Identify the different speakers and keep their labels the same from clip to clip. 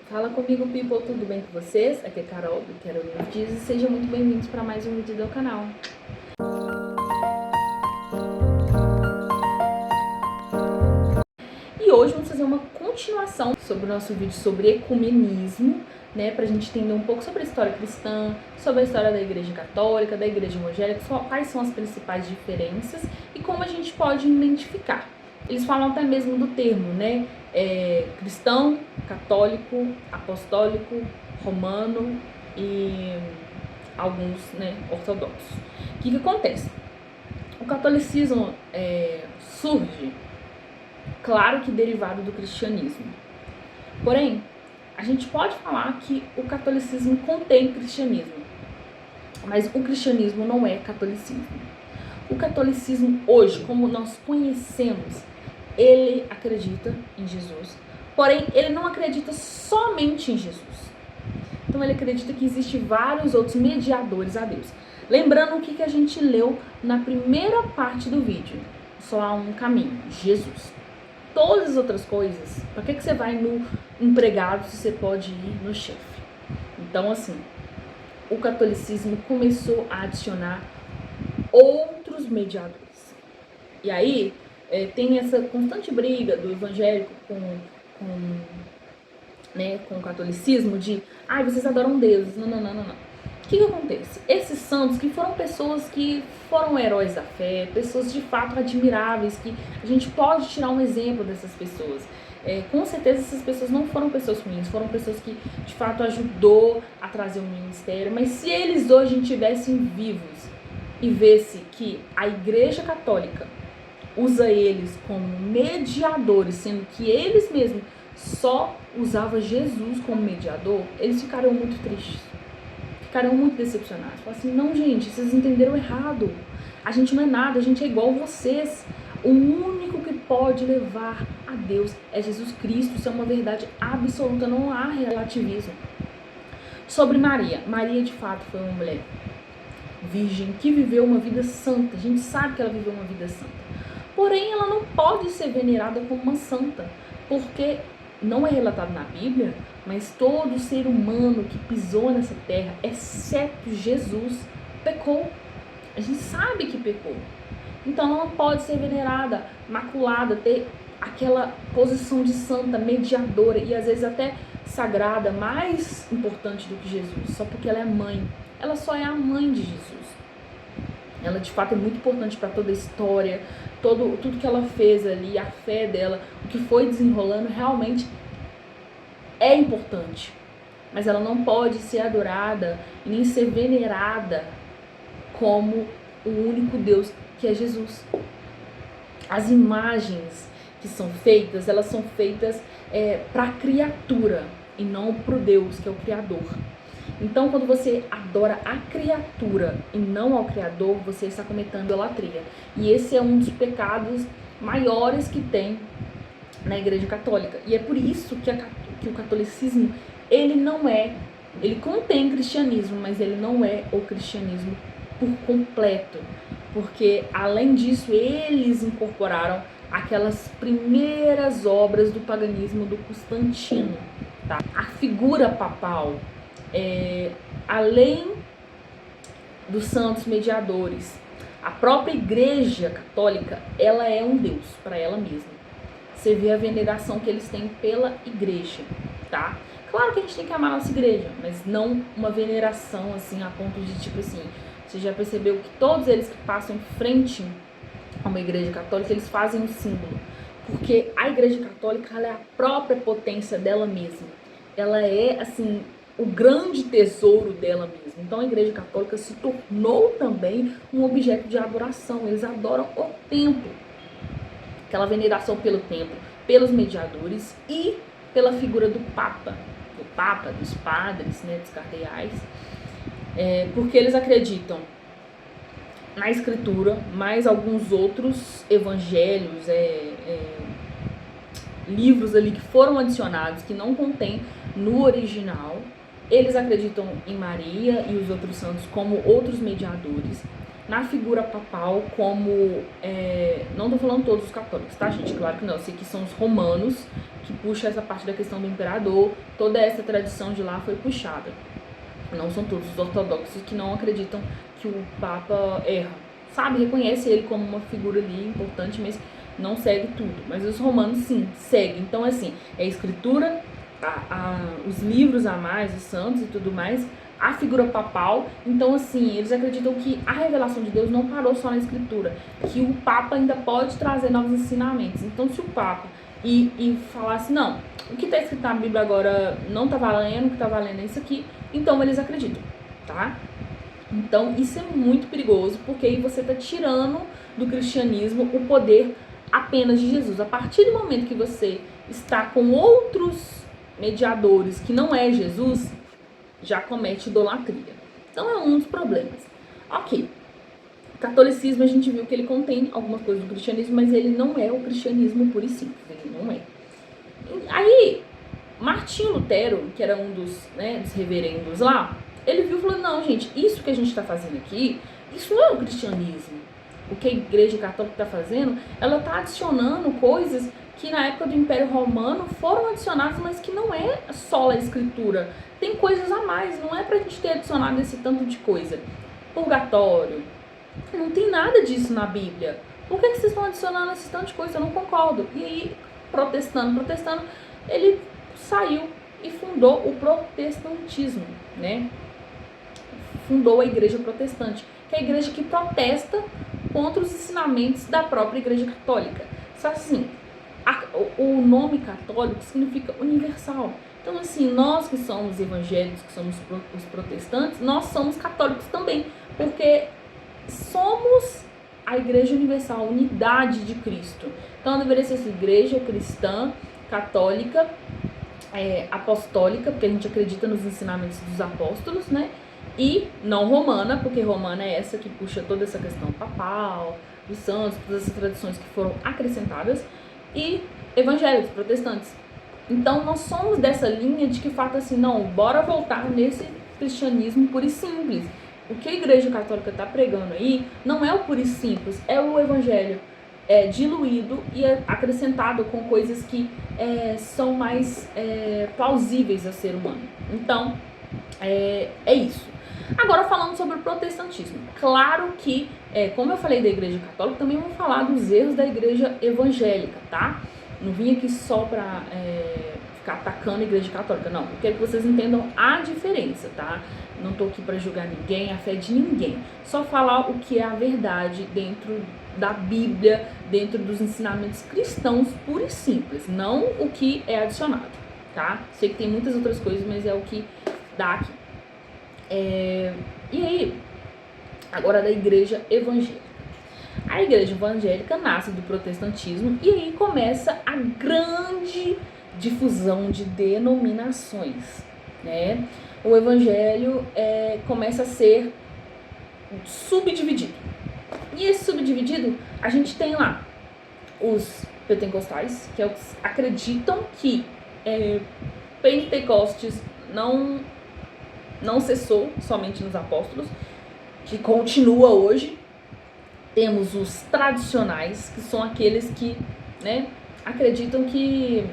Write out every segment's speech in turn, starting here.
Speaker 1: Fala comigo, people, tudo bem com vocês? Aqui é Carol, do Carolina Dias, e sejam muito bem-vindos para mais um vídeo do canal. E hoje vamos fazer uma continuação sobre o nosso vídeo sobre ecumenismo, né? Pra gente entender um pouco sobre a história cristã, sobre a história da Igreja Católica, da Igreja Evangélica, quais são as principais diferenças e como a gente pode identificar. Eles falam até mesmo do termo, né? Cristão, católico, apostólico, romano e alguns, né, ortodoxos. O que acontece? O catolicismo surge, claro que derivado do cristianismo. Porém, a gente pode falar que o catolicismo contém cristianismo, mas o cristianismo não é catolicismo. O catolicismo hoje, como nós conhecemos, ele acredita em Jesus, porém ele não acredita somente em Jesus. Então ele acredita que existem vários outros mediadores a Deus. Lembrando o que a gente leu na primeira parte do vídeo, só há um caminho, Jesus. Todas as outras coisas, para que você vai no empregado se você pode ir no chefe? Então assim, o catolicismo começou a adicionar outros mediadores. E aí tem essa constante briga do evangélico com o catolicismo de, vocês adoram deuses, não. O que acontece? Esses santos que foram pessoas que foram heróis da fé, pessoas de fato admiráveis, que a gente pode tirar um exemplo dessas pessoas. Com certeza essas pessoas não foram pessoas ruins, foram pessoas que de fato ajudou a trazer um ministério, mas se eles hoje estivessem vivos e visse que a Igreja Católica usa eles como mediadores, sendo que eles mesmos só usavam Jesus como mediador, eles ficariam muito tristes, ficariam muito decepcionados. Falaram assim, não gente, vocês entenderam errado, a gente não é nada, a gente é igual a vocês, o único que pode levar a Deus é Jesus Cristo, isso é uma verdade absoluta, não há relativismo. Sobre Maria, Maria de fato foi uma mulher virgem que viveu uma vida santa, a gente sabe que ela viveu uma vida santa. Porém, ela não pode ser venerada como uma santa, porque não é relatado na Bíblia, mas todo ser humano que pisou nessa terra, exceto Jesus, pecou. A gente sabe que pecou. Então, ela não pode ser venerada, maculada, ter aquela posição de santa, mediadora e às vezes até sagrada, mais importante do que Jesus, só porque ela é mãe. Ela só é a mãe de Jesus. Ela de fato é muito importante para toda a história, tudo que ela fez ali, a fé dela, o que foi desenrolando realmente é importante. Mas ela não pode ser adorada e nem ser venerada como o único Deus que é Jesus. As imagens que são feitas, elas são feitas para a criatura e não para o Deus que é o Criador. Então, quando você adora a criatura e não ao Criador, você está cometendo idolatria. E esse é um dos pecados maiores que tem na Igreja Católica. E é por isso que o catolicismo, ele contém cristianismo, mas ele não é o cristianismo por completo. Porque, além disso, eles incorporaram aquelas primeiras obras do paganismo do Constantino. Tá? A figura papal, além dos santos mediadores, a própria Igreja Católica, ela é um Deus para ela mesma. Você vê a veneração que eles têm pela Igreja, tá? Claro que a gente tem que amar a nossa Igreja, mas não uma veneração assim a ponto de tipo assim, você já percebeu que todos eles que passam em frente a uma Igreja Católica, eles fazem um símbolo, porque a Igreja Católica, ela é a própria potência dela mesma. Ela é assim o grande tesouro dela mesma. Então a Igreja Católica se tornou também um objeto de adoração. Eles adoram o templo, aquela veneração pelo templo, pelos mediadores e pela figura do Papa, dos padres, né, dos cardeais, porque eles acreditam na Escritura, mais alguns outros evangelhos, livros ali que foram adicionados, que não contém no original. Eles acreditam em Maria e os outros santos como outros mediadores. na figura papal como, não tô falando todos os católicos, tá, gente? Claro que não, eu sei que são os romanos que puxam essa parte da questão do imperador, toda essa tradição de lá foi puxada. Não são todos os ortodoxos que não acreditam que o Papa erra, sabe? Reconhece ele como uma figura ali importante, mas não segue tudo. Mas os romanos, sim, seguem. Então, assim, é a escritura, os livros a mais, os santos e tudo mais, a figura papal. Então, assim, eles acreditam que a revelação de Deus não parou só na escritura, que o Papa ainda pode trazer novos ensinamentos. Então, se o Papa e falasse, não, o que está escrito na Bíblia agora não está valendo, o que está valendo é isso aqui, então eles acreditam, tá? Então, isso é muito perigoso, porque aí você está tirando do cristianismo o poder apenas de Jesus. A partir do momento que você está com outros mediadores que não é Jesus, já comete idolatria. Então, é um dos problemas. Ok, o catolicismo a gente viu que ele contém algumas coisas do cristianismo, mas ele não é o cristianismo puro e simples, ele não é. Aí, Martinho Lutero, que era um dos reverendos lá, ele viu e falou, não, gente, isso que a gente está fazendo aqui, isso não é o cristianismo. O que a Igreja Católica está fazendo, ela está adicionando coisas que na época do Império Romano foram adicionadas, mas que não é só a escritura. Tem coisas a mais, não é pra gente ter adicionado esse tanto de coisa. Purgatório, não tem nada disso na Bíblia. Por que vocês estão adicionando esse tanto de coisa? Eu não concordo. E aí, protestando, ele saiu e fundou o protestantismo, né? Fundou a Igreja Protestante, que é a igreja que protesta contra os ensinamentos da própria Igreja Católica. Só assim, o nome católico significa universal. Então, assim, nós que somos evangélicos, que somos os protestantes, nós somos católicos também, porque somos a Igreja Universal, a unidade de Cristo. Então, deveria ser essa igreja cristã, católica, apostólica, porque a gente acredita nos ensinamentos dos apóstolos, né? E não romana, porque romana é essa que puxa toda essa questão papal, dos santos, todas essas tradições que foram acrescentadas, e evangélicos, protestantes. Então, nós somos dessa linha de que fala assim, não, bora voltar nesse cristianismo puro e simples. O que a Igreja Católica está pregando aí não é o puro e simples, é o evangelho diluído e acrescentado com coisas que são mais plausíveis ao ser humano. Então, é isso. Agora, falando sobre o protestantismo. Claro que, como eu falei da Igreja Católica, também vou falar dos erros da Igreja Evangélica, tá? Não vim aqui só pra ficar atacando a Igreja Católica, não. Eu quero que vocês entendam a diferença, tá? Não tô aqui pra julgar ninguém, a fé de ninguém. Só falar o que é a verdade dentro da Bíblia, dentro dos ensinamentos cristãos puro e simples. Não o que é adicionado, tá? Sei que tem muitas outras coisas, mas é o que dá aqui. E aí, agora da Igreja Evangélica. A Igreja Evangélica nasce do protestantismo e aí começa a grande difusão de denominações, né? O Evangelho começa a ser subdividido. E esse subdividido, a gente tem lá os pentecostais, que acreditam que Pentecostes não cessou somente nos apóstolos, que continua hoje. Temos os tradicionais, que são aqueles que, acreditam que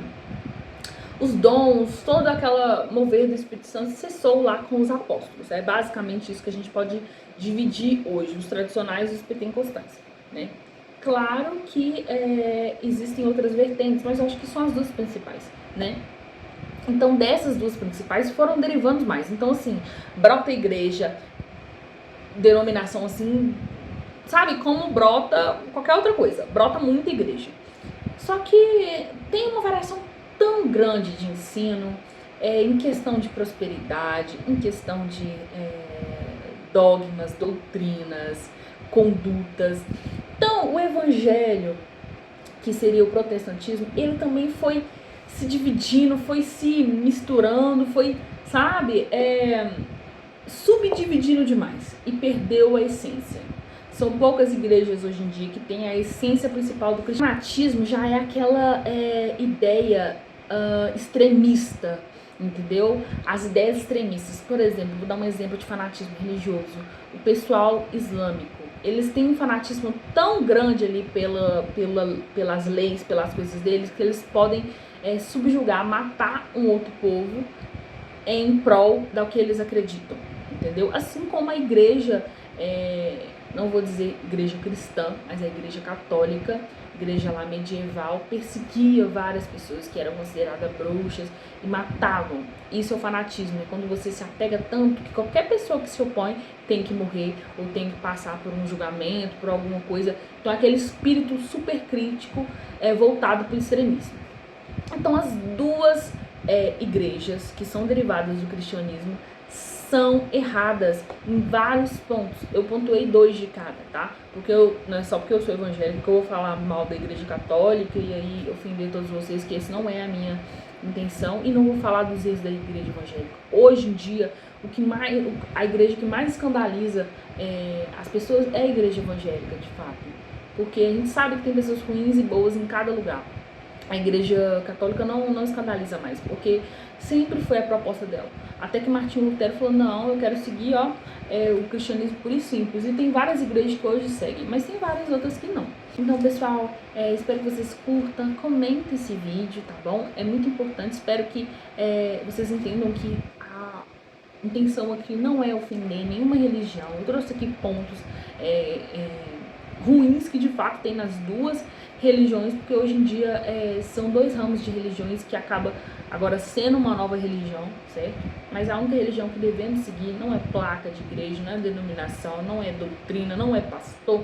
Speaker 1: os dons, toda aquela mover do Espírito Santo cessou lá com os apóstolos. É basicamente isso que a gente pode dividir hoje, os tradicionais e os pentecostais, né? Claro que existem outras vertentes, mas eu acho que são as duas principais, né? Então, dessas duas principais foram derivando mais. Então, assim, brota igreja, denominação assim, sabe? Como brota qualquer outra coisa. Brota muita igreja. Só que tem uma variação tão grande de ensino, em questão de prosperidade, em questão de dogmas, doutrinas, condutas. Então, o evangelho, que seria o protestantismo, ele também foi se dividindo, foi se misturando, foi, sabe, subdividindo demais e perdeu a essência. São poucas igrejas hoje em dia que têm a essência principal do cristianismo. O fanatismo já é aquela ideia extremista, entendeu? As ideias extremistas. Por exemplo, vou dar um exemplo de fanatismo religioso. O pessoal islâmico, eles têm um fanatismo tão grande ali pelas leis, pelas coisas deles, que eles podem subjugar, matar um outro povo em prol do que eles acreditam, entendeu? Assim como a igreja, não vou dizer igreja cristã, mas a igreja católica, igreja lá medieval, perseguia várias pessoas que eram consideradas bruxas e matavam. Isso é o fanatismo, é quando você se apega tanto que qualquer pessoa que se opõe tem que morrer ou tem que passar por um julgamento, por alguma coisa. Então aquele espírito super crítico voltado para o extremismo. Então as duas igrejas que são derivadas do cristianismo são erradas em vários pontos. Eu pontuei 2 de cada, tá? Porque não é só porque eu sou evangélica que eu vou falar mal da igreja católica e aí ofender todos vocês, que esse não é a minha intenção, e não vou falar dos erros da igreja evangélica. Hoje em dia, a igreja que mais escandaliza as pessoas é a igreja evangélica, de fato. Porque a gente sabe que tem pessoas ruins e boas em cada lugar. A igreja católica não escandaliza mais, porque sempre foi a proposta dela. Até que Martinho Lutero falou, não, eu quero seguir o cristianismo puro e simples. E tem várias igrejas que hoje seguem, mas tem várias outras que não. Então, pessoal, espero que vocês curtam, comentem esse vídeo, tá bom? É muito importante, espero que vocês entendam que a intenção aqui não é ofender nenhuma religião. Eu trouxe aqui pontos ruins que de fato tem nas duas religiões, porque hoje em dia são 2 ramos de religiões que acaba agora sendo uma nova religião, certo? Mas a única religião que devemos seguir não é placa de igreja, não é denominação, não é doutrina, não é pastor,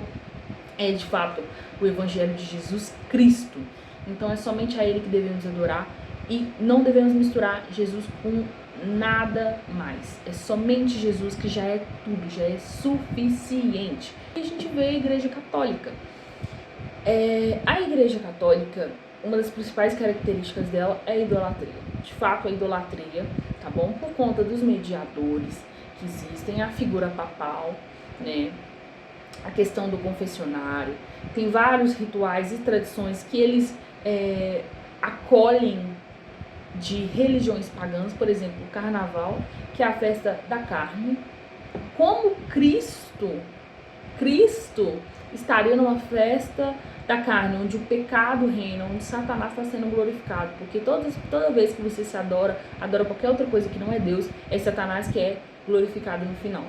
Speaker 1: é de fato o Evangelho de Jesus Cristo. Então é somente a Ele que devemos adorar e não devemos misturar Jesus com nada mais. É somente Jesus que já é tudo, já é suficiente. E a gente vê a igreja católica. A igreja católica, uma das principais características dela é a idolatria. De fato, a idolatria, tá bom? Por conta dos mediadores que existem, a figura papal, né? A questão do confessionário. Tem vários rituais e tradições que eles acolhem de religiões pagãs, por exemplo, o carnaval, que é a festa da carne. Como Cristo estaria numa festa da carne, onde o pecado reina, onde Satanás está sendo glorificado, porque toda vez que você se adora qualquer outra coisa que não é Deus, é Satanás que é glorificado no final.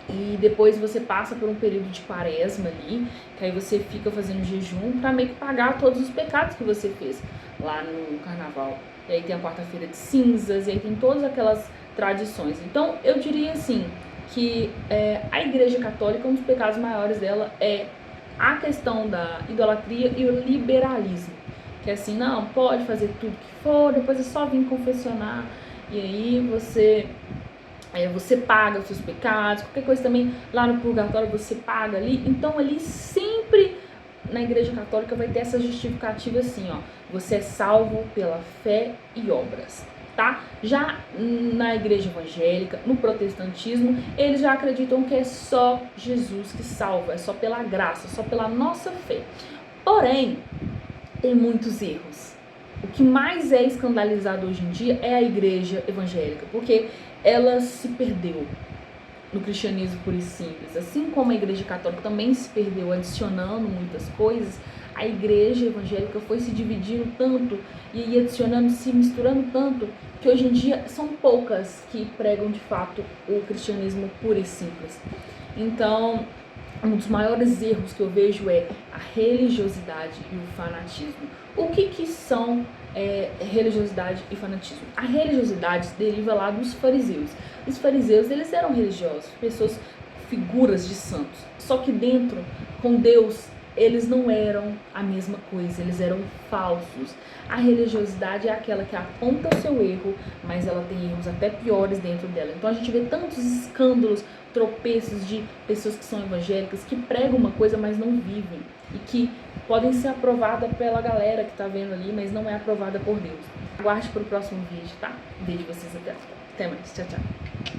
Speaker 1: E depois você passa por um período de quaresma ali, que aí você fica fazendo jejum para meio que pagar todos os pecados que você fez lá no carnaval. E aí tem a quarta-feira de cinzas, e aí tem todas aquelas tradições. Então eu diria assim, que a igreja católica, um dos pecados maiores dela é a questão da idolatria e o liberalismo, que é assim, não, pode fazer tudo que for, depois é só vir confessionar, e aí você paga os seus pecados, qualquer coisa também, lá no purgatório você paga ali. Então ali sempre na igreja católica vai ter essa justificativa assim, ó, você é salvo pela fé e obras, tá? Já na igreja evangélica, no protestantismo, eles já acreditam que é só Jesus que salva, é só pela graça, só pela nossa fé. Porém, tem muitos erros. O que mais é escandalizado hoje em dia é a igreja evangélica, porque ela se perdeu no cristianismo puro e simples. Assim como a igreja católica também se perdeu adicionando muitas coisas, a igreja evangélica foi se dividindo tanto e adicionando, se misturando tanto, que hoje em dia são poucas que pregam de fato o cristianismo puro e simples. Então, um dos maiores erros que eu vejo é a religiosidade e o fanatismo. O que são religiosidade e fanatismo? A religiosidade deriva lá dos fariseus. Os fariseus, eles eram religiosos, pessoas, figuras de santos. Só que dentro, com Deus, eles não eram a mesma coisa, eles eram falsos. A religiosidade é aquela que aponta o seu erro, mas ela tem erros até piores dentro dela. Então a gente vê tantos escândalos, tropeços de pessoas que são evangélicas, que pregam uma coisa, mas não vivem. E que podem ser aprovadas pela galera que tá vendo ali, mas não é aprovada por Deus. Aguarde pro próximo vídeo, tá? Vejo vocês até mais. Tchau, tchau.